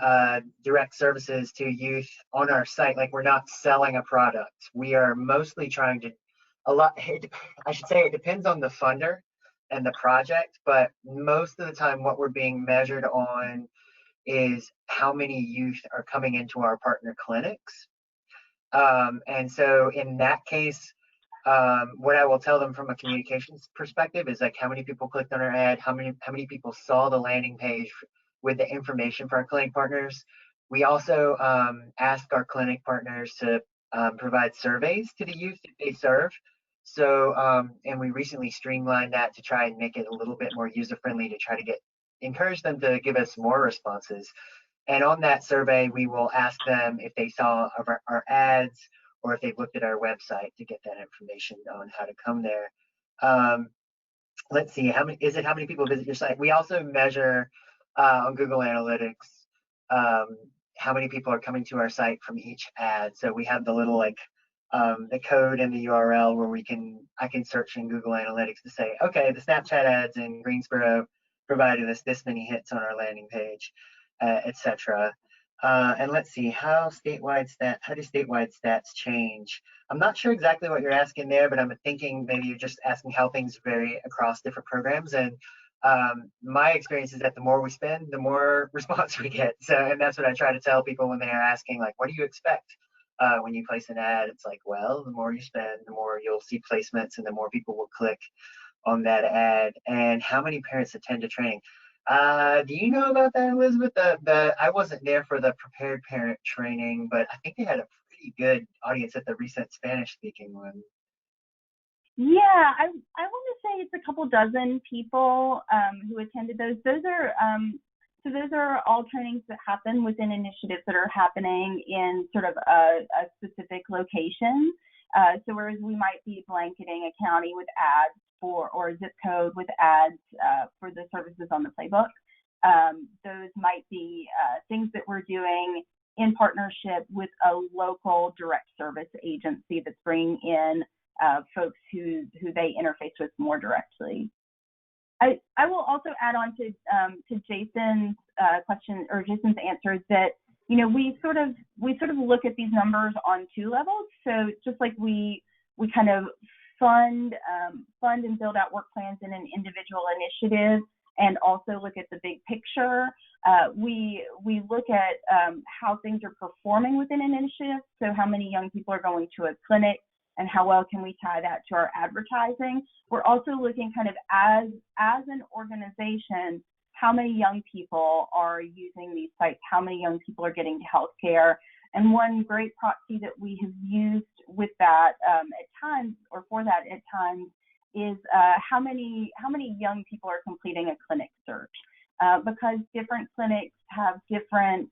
direct services to youth on our site. Like, we're not selling a product. We are mostly trying to, I should say it depends on the funder and the project, but most of the time what we're being measured on is how many youth are coming into our partner clinics. And so in that case, what I will tell them from a communications perspective is like how many people clicked on our ad, how many people saw the landing page with the information for our clinic partners. We also ask our clinic partners to provide surveys to the youth that they serve. So, and we recently streamlined that to try and make it a little bit more user-friendly to try to encourage them to give us more responses. And on that survey, we will ask them if they saw our ads or if they've looked at our website to get that information on how to come there. Let's see, how many people visit your site? We also measure on Google Analytics how many people are coming to our site from each ad. So we have the little the code and the URL where I can search in Google Analytics to say, okay, the Snapchat ads in Greensboro provided us this many hits on our landing page, etc. And let's see, how do statewide stats change? I'm not sure exactly what you're asking there, but I'm thinking maybe you're just asking how things vary across different programs. And my experience is that the more we spend, the more response we get. So, and that's what I try to tell people when they are asking, like, what do you expect when you place an ad? It's like, well, the more you spend, the more you'll see placements and the more people will click on that ad. And how many parents attend a training? Do you know about that, Elizabeth? I wasn't there for the prepared parent training, but I think they had a pretty good audience at the recent Spanish speaking one. Yeah, I want to say it's a couple dozen people who attended those. Those are all trainings that happen within initiatives that are happening in sort of a specific location. So whereas we might be blanketing a county with ads or a zip code with ads for the services on the Playbook, those might be things that we're doing in partnership with a local direct service agency that's bringing in folks who they interface with more directly. I will also add on to Jason's question or Jason's answer that, you know, we sort of look at these numbers on two levels. So just like we kind of fund and build out work plans in an individual initiative, and also look at the big picture. We look at how things are performing within an initiative. So how many young people are going to a clinic, and how well can we tie that to our advertising. We're also looking kind of as an organization, how many young people are using these sites, how many young people are getting to healthcare. And one great proxy that we have used with that at times, or for that at times, is how many young people are completing a clinic search, because different clinics have different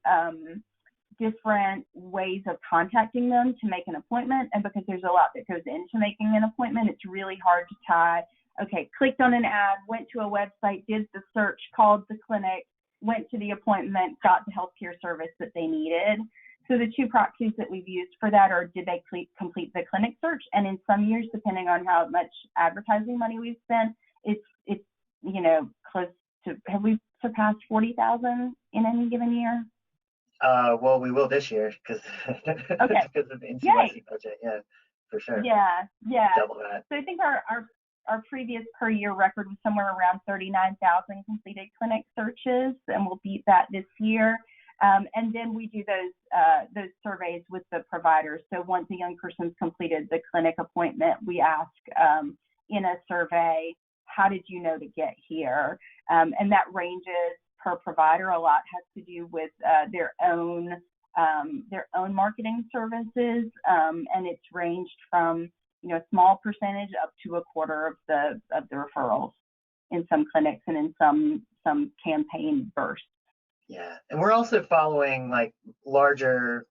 ways of contacting them to make an appointment, and because there's a lot that goes into making an appointment, it's really hard to tie. Okay, clicked on an ad, went to a website, did the search, called the clinic, went to the appointment, got the healthcare service that they needed. So the two proxies that we've used for that are, did they complete the clinic search? And in some years, depending on how much advertising money we've spent, it's you know, close to, have we surpassed 40,000 in any given year? Well, we will this year because Okay. because of the NCYC budget. Yeah, for sure. Yeah. Double that. So I think our previous per year record was somewhere around 39,000 completed clinic searches, and we'll beat that this year. And then we do those surveys with the providers. So once a young person's completed the clinic appointment, we ask in a survey, how did you know to get here? And that ranges per provider. A lot has to do with their own marketing services, and it's ranged from, you know, a small percentage up to a quarter of the referrals in some clinics and in some campaign bursts. Yeah, and we're also following like larger,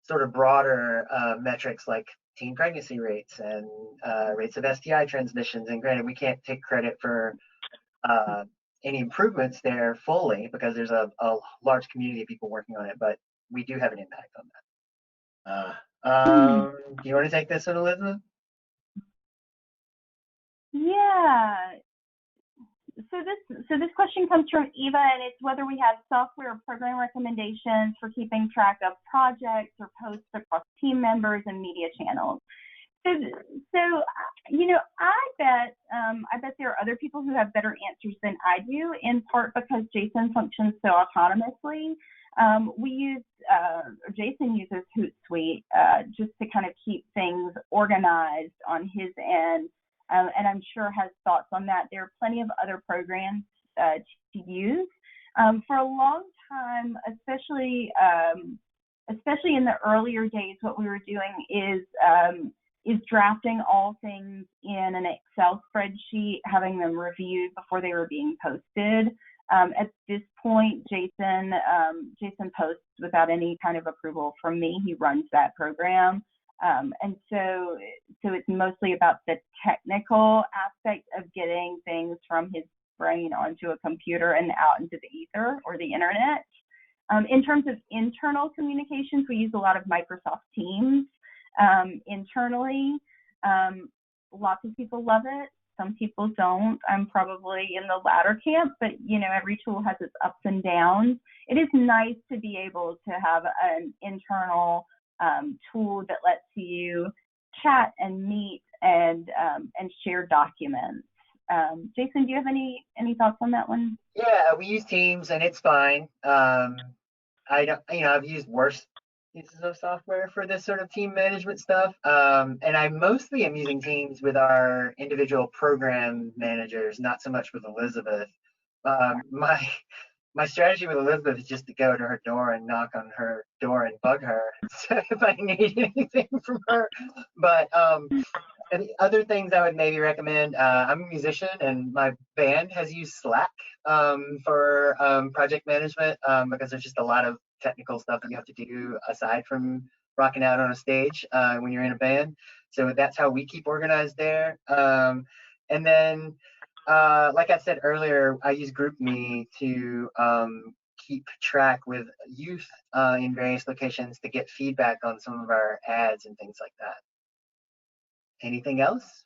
sort of broader metrics like teen pregnancy rates and rates of STI transmissions. And granted, we can't take credit for any improvements there fully because there's a large community of people working on it, but we do have an impact on that. Do you want to take this one, Elizabeth? Yeah. So this question comes from Eva, and it's whether we have software or program recommendations for keeping track of projects or posts across team members and media channels. So you know, I bet there are other people who have better answers than I do, in part because Jason functions so autonomously. Jason uses Hootsuite just to kind of keep things organized on his end. And I'm sure has thoughts on that. There are plenty of other programs to use. For a long time, especially in the earlier days, what we were doing is drafting all things in an Excel spreadsheet, having them reviewed before they were being posted. At this point, Jason posts without any kind of approval from me. He runs that program. And so it's mostly about the technical aspect of getting things from his brain onto a computer and out into the ether or the internet. In terms of internal communications, we use a lot of Microsoft Teams internally. Lots of people love it. Some people don't. I'm probably in the latter camp, but you know, every tool has its ups and downs. It is nice to be able to have an internal tool that lets you chat and meet and share documents. Jason, do you have any thoughts on that one? Yeah, we use Teams and it's fine. I've used worse pieces of software for this sort of team management stuff. And I mostly am using Teams with our individual program managers, not so much with Elizabeth. My strategy with Elizabeth is just to go to her door and knock on her door and bug her if I need anything from her. But other things I would maybe recommend, I'm a musician and my band has used Slack for project management because there's just a lot of technical stuff that you have to do aside from rocking out on a stage when you're in a band. So that's how we keep organized there. And then like I said earlier, I use GroupMe to keep track with youth in various locations to get feedback on some of our ads and things like that. Anything else?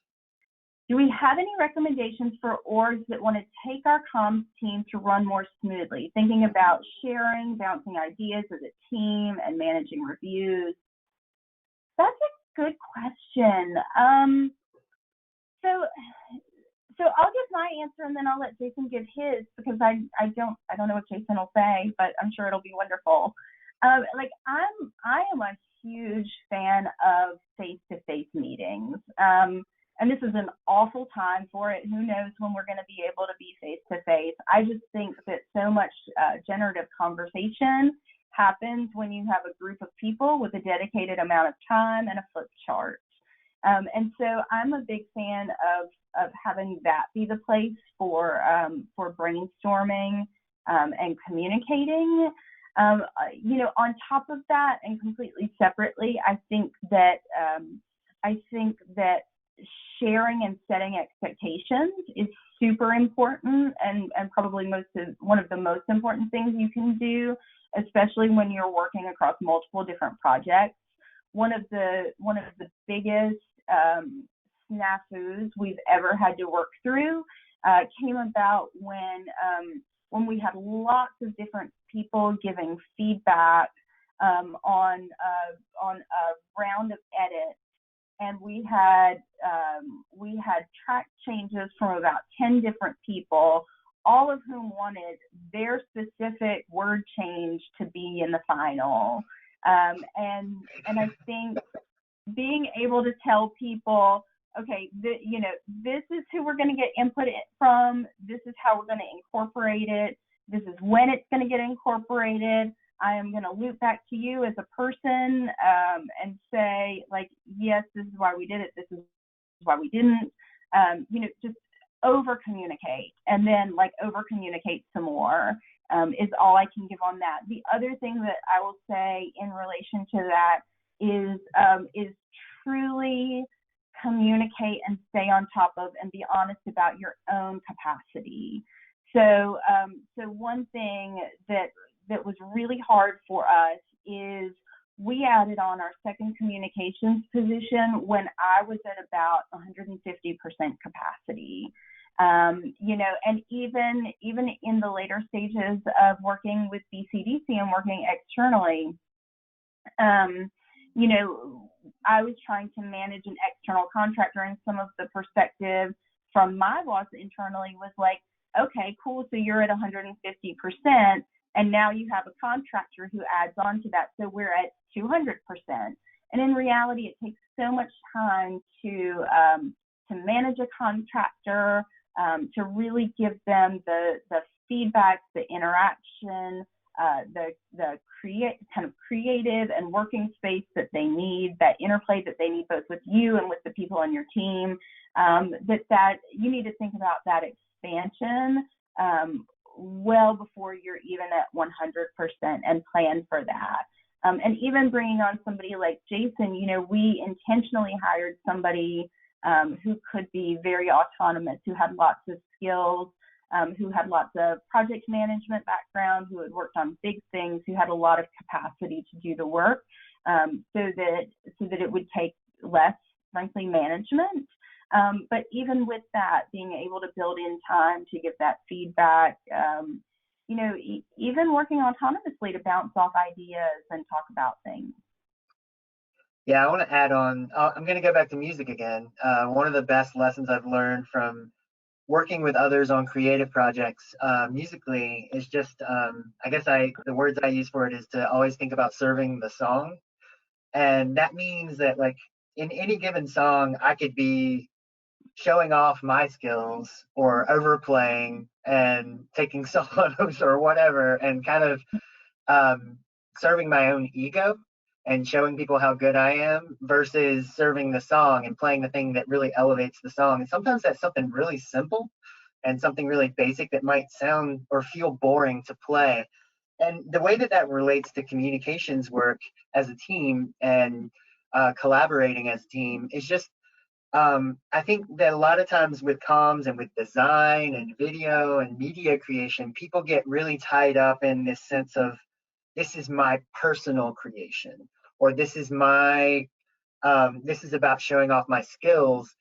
Do we have any recommendations for orgs that want to take our comms team to run more smoothly? Thinking about sharing, bouncing ideas as a team, and managing reviews. That's a good question. So I'll give my answer and then I'll let Jason give his, because I don't know what Jason will say, but I'm sure it'll be wonderful. Like I am a huge fan of face-to-face meetings. And this is an awful time for it. Who knows when we're going to be able to be face-to-face. I just think that so much generative conversation happens when you have a group of people with a dedicated amount of time and a flip chart. And so I'm a big fan of having that be the place for brainstorming and communicating. On top of that, and completely separately, I think that sharing and setting expectations is super important, and probably one of the most important things you can do, especially when you're working across multiple different projects. One of the biggest snafus we've ever had to work through came about when we had lots of different people giving feedback on a round of edits, and we had track changes from about 10 different people, all of whom wanted their specific word change to be in the final. And I think being able to tell people, okay, this is who we're going to get input from, this is how we're going to incorporate it, this is when it's going to get incorporated, I am going to loop back to you as a person and say, like, yes, this is why we did it, this is why we didn't, just over communicate, and then like over communicate some more is all I can give on that. The other thing that I will say in relation to that is truly communicate and stay on top of and be honest about your own capacity. So one thing that was really hard for us is we added on our second communications position when I was at about 150% capacity. And even in the later stages of working with BCDC and working externally, I was trying to manage an external contractor, and some of the perspective from my boss internally was like, okay, cool, so you're at 150%, and now you have a contractor who adds on to that, so we're at 200%. And in reality, it takes so much time to manage a contractor, to really give them the feedback, the interaction, the creative and working space that they need, that interplay that they need both with you and with the people on your team, that you need to think about that expansion well before you're even at 100% and plan for that. And even bringing on somebody like Jason, we intentionally hired somebody who could be very autonomous, who had lots of skills, who had lots of project management background, who had worked on big things, who had a lot of capacity to do the work, so that it would take less, frankly, management. But even with that, being able to build in time to give that feedback, even working autonomously to bounce off ideas and talk about things. Yeah, I want to add on. I'm going to go back to music again. One of the best lessons I've learned from working with others on creative projects musically is just, the words I use for it is to always think about serving the song. And that means that, like, in any given song, I could be showing off my skills or overplaying and taking solos or whatever, and kind of serving my own ego and showing people how good I am, versus serving the song and playing the thing that really elevates the song. And sometimes that's something really simple and something really basic that might sound or feel boring to play. And the way that relates to communications work as a team and collaborating as a team is just, I think that a lot of times with comms and with design and video and media creation, people get really tied up in this sense of, this is my personal creation, or this is about showing off my skills.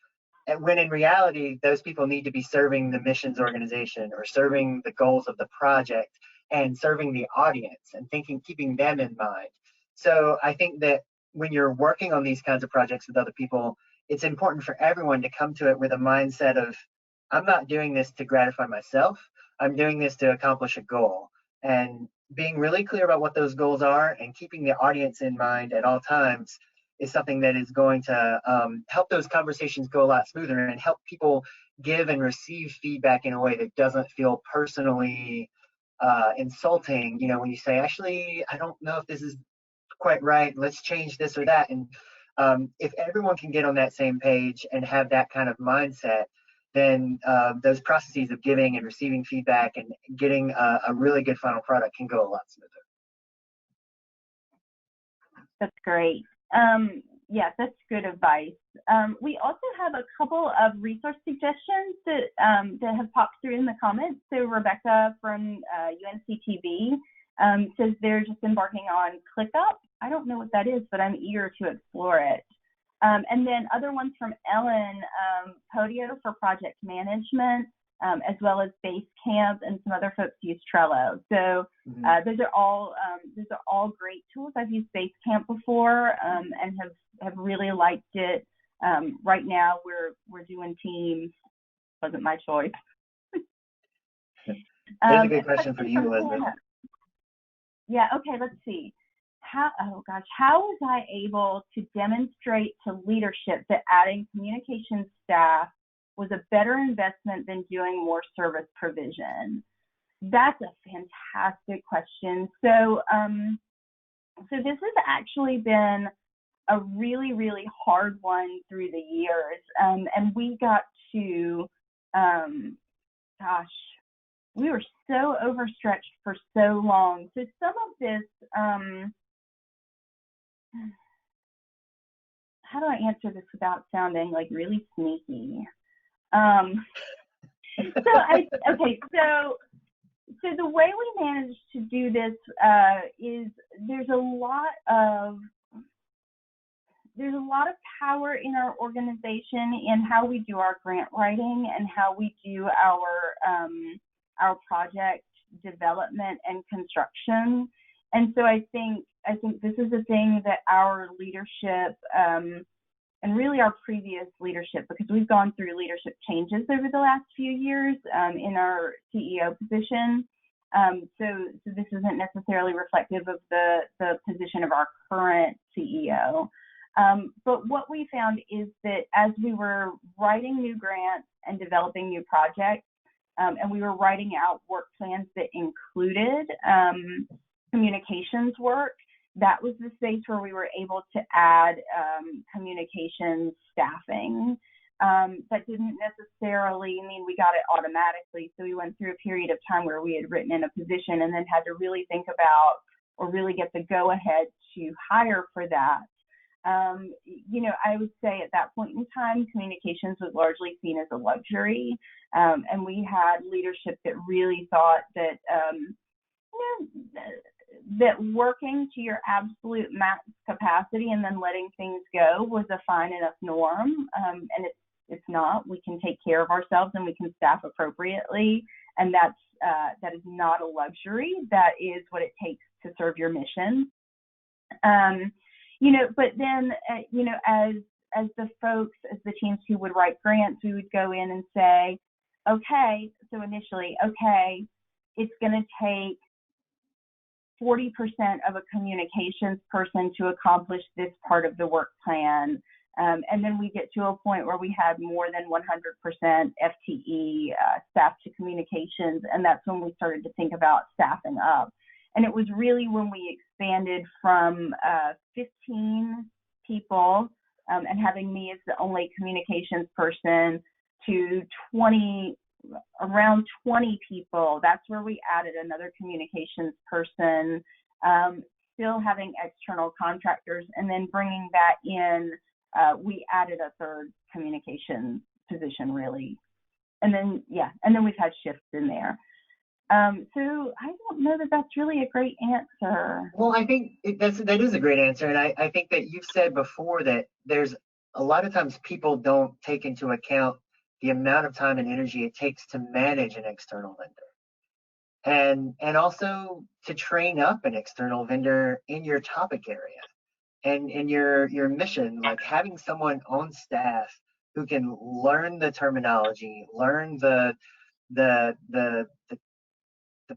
when in reality, those people need to be serving the missions organization or serving the goals of the project and serving the audience and keeping them in mind. So I think that when you're working on these kinds of projects with other people, it's important for everyone to come to it with a mindset of, I'm not doing this to gratify myself. I'm doing this to accomplish a goal. And being really clear about what those goals are and keeping the audience in mind at all times is something that is going to help those conversations go a lot smoother and help people give and receive feedback in a way that doesn't feel personally insulting. You know, when you say, actually, I don't know if this is quite right, let's change this or that. And if everyone can get on that same page and have that kind of mindset, then those processes of giving and receiving feedback and getting a really good final product can go a lot smoother. That's great. Yeah, that's good advice. We also have a couple of resource suggestions that have popped through in the comments. So Rebecca from UNCTV says they're just embarking on ClickUp. I don't know what that is, but I'm eager to explore it. And then other ones from Ellen, Podio for project management, as well as Basecamp, and some other folks use Trello. So those are all great tools. I've used Basecamp before and have really liked it. Right now we're doing Teams. Wasn't my choice. There's a good question for you, Elizabeth. Yeah. Okay. Let's see. How was I able to demonstrate to leadership that adding communications staff was a better investment than doing more service provision? That's a fantastic question. So, so this has actually been a really, really hard one through the years. And we got to, we were so overstretched for so long. So some of this, how do I answer this without sounding like really sneaky? So the way we managed to do this is there's a lot of power in our organization in how we do our grant writing and how we do our project development and construction. And so I think this is a thing that our leadership and really our previous leadership, because we've gone through leadership changes over the last few years in our CEO position. So this isn't necessarily reflective of the position of our current CEO. But what we found is that as we were writing new grants and developing new projects, and we were writing out work plans that included communications work, that was the space where we were able to add communications staffing. That didn't necessarily mean we got it automatically. So we went through a period of time where we had written in a position and then had to really think about or really get the go-ahead to hire for that. You know, I would say at that point in time, communications was largely seen as a luxury. And we had leadership that really thought that, that working to your absolute max capacity and then letting things go was a fine enough norm. And it's not. We can take care of ourselves and we can staff appropriately. And that is not a luxury. That is what it takes to serve your mission. You know, but then, you know, as the folks, as the teams who would write grants, we would go in and say, okay, so initially, okay, it's going to take 40% of a communications person to accomplish this part of the work plan. And then we get to a point where we had more than 100% FTE staff to communications. And that's when we started to think about staffing up. And it was really when we expanded from 15 people and having me as the only communications person to around 20 people. That's where we added another communications person, still having external contractors, and then bringing that in, we added a third communications position really. And then, yeah, and then we've had shifts in there. So I don't know that that's really a great answer. Well, I think that is a great answer. And I think that you've said before that there's a lot of times people don't take into account the amount of time and energy it takes to manage an external vendor, and also to train up an external vendor in your topic area and in your mission, like having someone on staff who can learn the terminology, learn the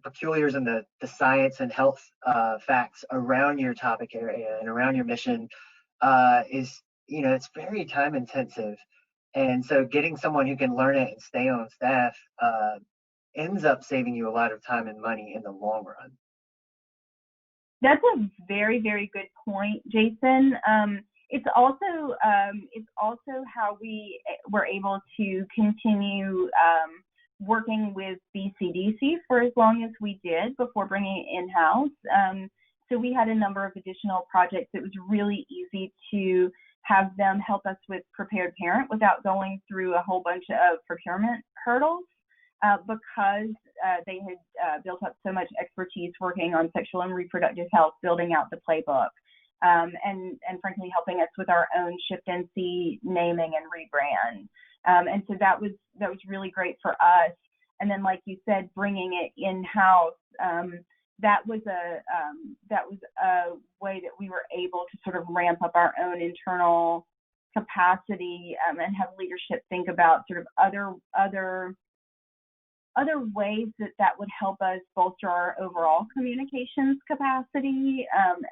peculiars and the science and health facts around your topic area and around your mission is, it's very time intensive. And so getting someone who can learn it and stay on staff ends up saving you a lot of time and money in the long run. That's a very, very good point, Jason. It's also how we were able to continue working with BCDC for as long as we did before bringing it in-house. So we had a number of additional projects. It was really easy to have them help us with Prepared Parent without going through a whole bunch of procurement hurdles, because they had built up so much expertise working on sexual and reproductive health, building out the Playbook, and frankly helping us with our own Shift NC naming and rebrand. And so that was really great for us. And then, like you said, bringing it in-house, that was a way that we were able to sort of ramp up our own internal capacity, and have leadership think about sort of other ways that would help us bolster our overall communications capacity,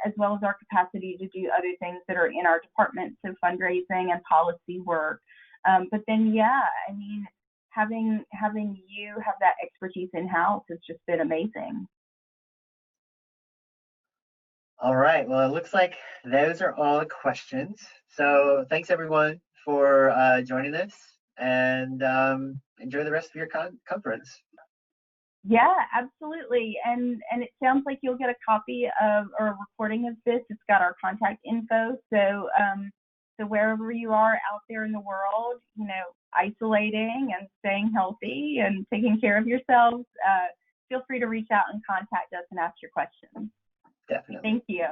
as well as our capacity to do other things that are in our department, so fundraising and policy work. But then, yeah, I mean, having you have that expertise in-house has just been amazing. All right, well, it looks like those are all the questions. So thanks everyone for joining us, and enjoy the rest of your conference. Yeah, absolutely. And it sounds like you'll get a copy of, or a recording of this. It's got our contact info. So so wherever you are out there in the world, isolating and staying healthy and taking care of yourselves, feel free to reach out and contact us and ask your questions. Definitely. Thank you.